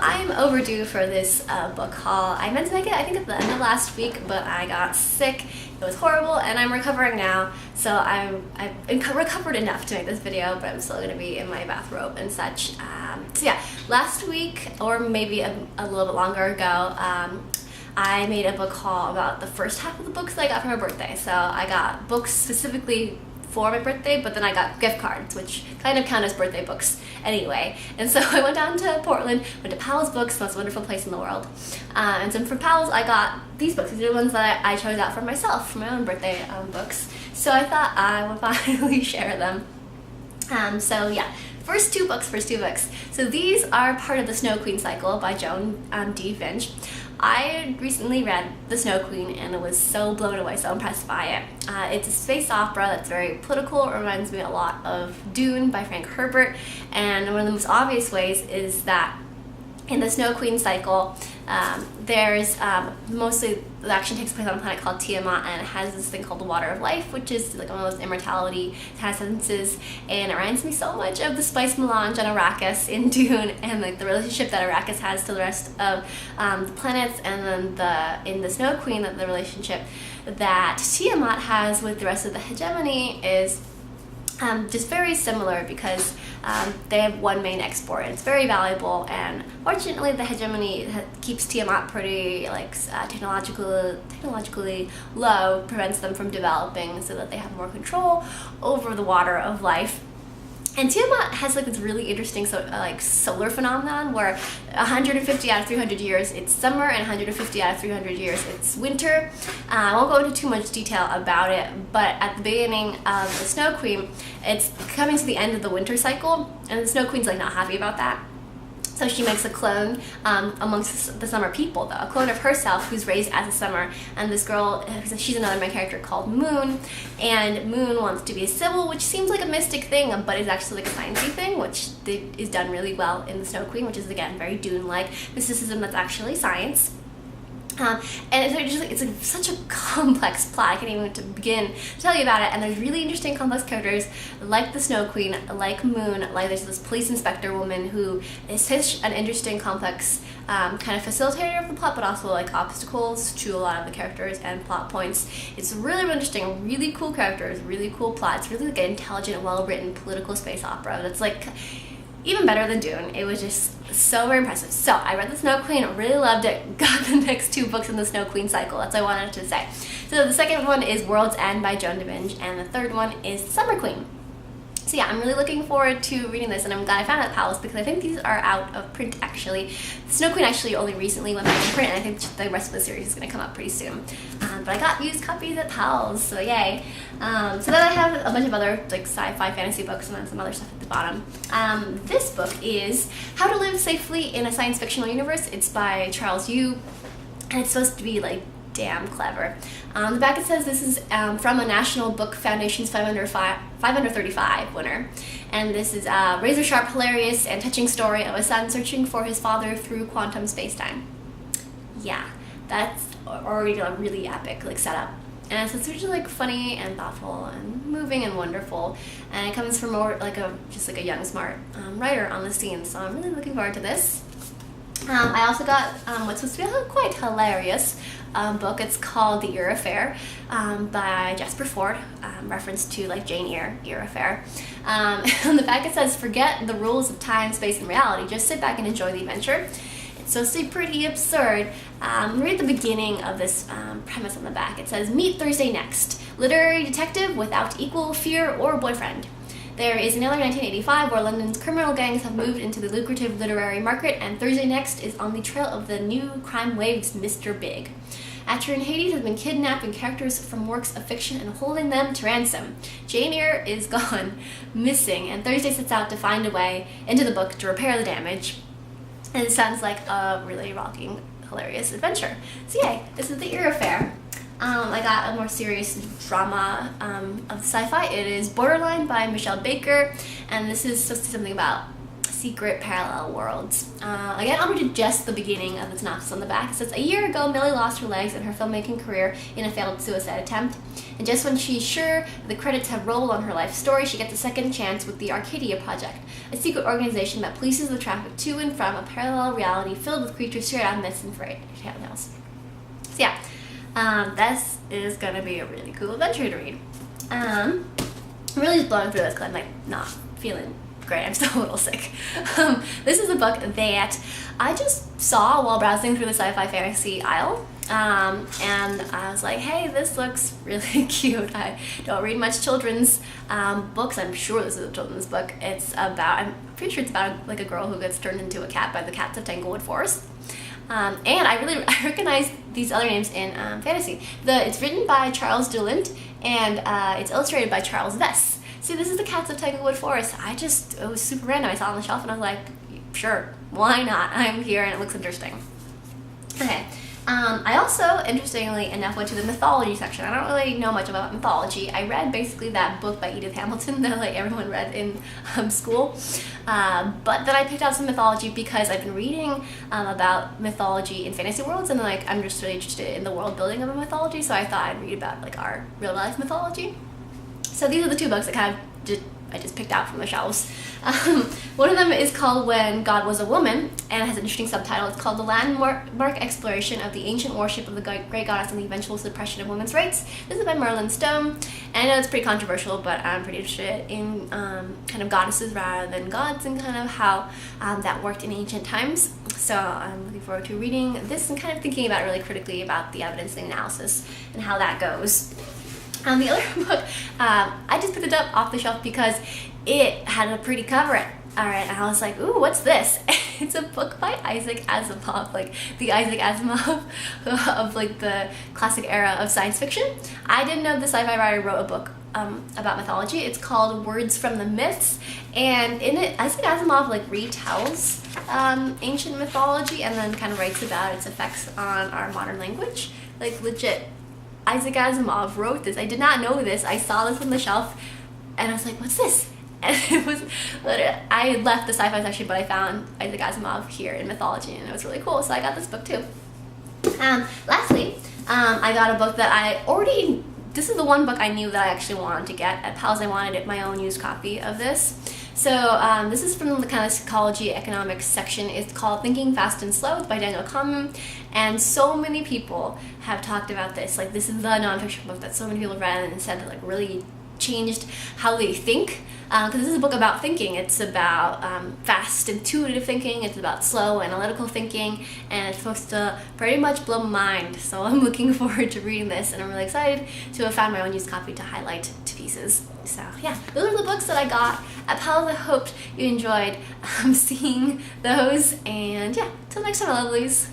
I'm overdue for this book haul. I meant to make it, I think, at the end of last week, but I got sick. It was horrible, and I'm recovering now, so I've recovered enough to make this video, but I'm still going to be in my bathrobe and such. So yeah, last week, or maybe a little bit longer ago, I made a book haul about the first half of the books that I got for my birthday. So I got books specifically for my birthday, but then I got gift cards, which kind of count as birthday books anyway. And so I went down to Portland, went to Powell's Books, the most wonderful place in the world. And so from Powell's, I got these books. These are the ones that I chose out for myself, for my own birthday books. So I thought I would finally share them. So yeah, first two books. So these are part of the Snow Queen cycle by Joan D. Finch. I recently read The Snow Queen and was so blown away, so impressed by it. It's a space opera that's very political. It reminds me a lot of Dune by Frank Herbert, and one of the most obvious ways is that in the Snow Queen cycle, there's mostly the action takes place on a planet called Tiamat, and it has this thing called the Water of Life, which is like one of those immortality kind of essences, and it reminds me so much of the spice melange on Arrakis in Dune, and like the relationship that Arrakis has to the rest of the planets, and then in the Snow Queen, the relationship that Tiamat has with the rest of the hegemony is just very similar, because they have one main export. It's very valuable, and fortunately the hegemony keeps Tiamat pretty technologically low, prevents them from developing, so that they have more control over the Water of Life. And Tiamat has like this really interesting solar phenomenon where 150 out of 300 years it's summer, and 150 out of 300 years it's winter. I won't go into too much detail about it, but at the beginning of the Snow Queen, it's coming to the end of the winter cycle, and the Snow Queen's like not happy about that. So she makes a clone amongst the summer people, though, a clone of herself who's raised as a summer. And this girl, she's another main character called Moon, and Moon wants to be a Sibyl, which seems like a mystic thing, but is actually like a sciencey thing, which is done really well in the Snow Queen, which is again very Dune-like mysticism that's actually science. And it's such a complex plot. I can't even begin to tell you about it. And there's really interesting, complex characters like the Snow Queen, like Moon, like there's this police inspector woman who is such an interesting, complex kind of facilitator of the plot, but also like obstacles to a lot of the characters and plot points. It's really, really interesting, really cool characters, really cool plot. It's really like an intelligent, well-written political space opera that's like even better than Dune. It was just so very impressive. So I read The Snow Queen, really loved it, got the next two books in the Snow Queen cycle. That's what I wanted to say. So the second one is World's End by Joan D. Finch, and the third one is Summer Queen. So yeah, I'm really looking forward to reading this, and I'm glad I found it at Powell's, because I think these are out of print actually. The Snow Queen actually only recently went back in print, and I think the rest of the series is going to come out pretty soon. But I got used copies at Powell's, so yay. So then I have a bunch of other like sci-fi fantasy books, and then some other stuff at the bottom. This book is How to Live Safely in a Science Fictional Universe. It's by Charles Yu, and it's supposed to be like damn clever. On the back it says this is from a National Book Foundation's 535 winner, and this is a razor-sharp, hilarious, and touching story of a son searching for his father through quantum space-time. Yeah, that's already a really epic like setup, and it's really like funny and thoughtful and moving and wonderful, and it comes from more like just a young smart writer on the scene, so I'm really looking forward to this. I also got what's supposed to be a quite hilarious book. It's called The Ear Affair by Jasper Fforde, reference to like Jane Eyre, Ear Affair. On the back it says, forget the rules of time, space, and reality. Just sit back and enjoy the adventure. It's supposed to be pretty absurd. Read the beginning of this premise on the back. It says, meet Thursday Next, literary detective without equal, fear, or boyfriend. There is another 1985 where London's criminal gangs have moved into the lucrative literary market, and Thursday Next is on the trail of the new crime wave's Mr. Big. Actor in Hades has been kidnapping characters from works of fiction and holding them to ransom. Jane Eyre is gone, missing, and Thursday sets out to find a way into the book to repair the damage. And it sounds like a really rocking, hilarious adventure. So yay, this is The Ear Affair. I got a more serious drama of sci-fi. It is Borderline by Michelle Baker, and this is supposed to be something about secret parallel worlds. Again, I'll read just the beginning of the synopsis on the back. It says, a year ago, Millie lost her legs in her filmmaking career in a failed suicide attempt. And just when she's sure the credits have rolled on her life story, she gets a second chance with the Arcadia Project, a secret organization that polices the traffic to and from a parallel reality filled with creatures straight out of myths and fairy tales. So yeah, this is going to be a really cool adventure to read. I'm really just blowing through this because I'm like not feeling great. I'm still a little sick. This is a book that I just saw while browsing through the sci-fi fantasy aisle. And I was like, hey, this looks really cute. I don't read much children's books. I'm sure this is a children's book. I'm pretty sure it's about like a girl who gets turned into a cat by the cats of Tanglewood Forest. And I recognize these other names in fantasy. It's written by Charles Dulint, and it's illustrated by Charles Vess. See, this is the Cats of Tanglewood Forest. It was super random. I saw it on the shelf and I was like, sure, why not? I'm here and it looks interesting. Okay. I also, interestingly enough, went to the mythology section. I don't really know much about mythology. I read basically that book by Edith Hamilton that like everyone read in school. But then I picked out some mythology because I've been reading about mythology in fantasy worlds, and like I'm just really interested in the world building of a mythology, so I thought I'd read about like our real life mythology. So these are the two books that I just picked out from the shelves. One of them is called When God Was a Woman, and it has an interesting subtitle. It's called The Landmark Exploration of the Ancient Worship of the Great Goddess and the Eventual Suppression of Women's Rights. This is by Merlin Stone, and I know it's pretty controversial, but I'm pretty interested in kind of goddesses rather than gods and kind of how that worked in ancient times. So I'm looking forward to reading this and kind of thinking about it really critically about the evidence and analysis and how that goes. The other book, I just picked it up off the shelf because it had a pretty cover. Alright, and I was like, ooh, what's this? It's a book by Isaac Asimov, like the Isaac Asimov of like the classic era of science fiction. I didn't know the sci-fi writer wrote a book about mythology. It's called Words from the Myths, and in it, Isaac Asimov like retells ancient mythology and then kind of writes about its effects on our modern language. Like legit, Isaac Asimov wrote this. I did not know this. I saw this on the shelf and I was like, what's this? And it was literally, I left the sci-fi section, but I found Isaac Asimov here in mythology, and it was really cool, so I got this book too. Lastly, I got a book that this is the one book I knew that I actually wanted to get at Powell's. I wanted my own used copy of this. So this is from the kind of psychology economics section. It's called Thinking Fast and Slow. It's by Daniel Kahneman, and so many people have talked about this. Like, this is the nonfiction book that so many people have read and said that like really changed how they think, because this is a book about thinking. It's about fast intuitive thinking, it's about slow analytical thinking, and it's supposed to pretty much blow my mind. So I'm looking forward to reading this, and I'm really excited to have found my own used copy to highlight to pieces. So yeah, those are the books that I got at Powell. I hoped you enjoyed seeing those, and yeah, till next time, my lovelies.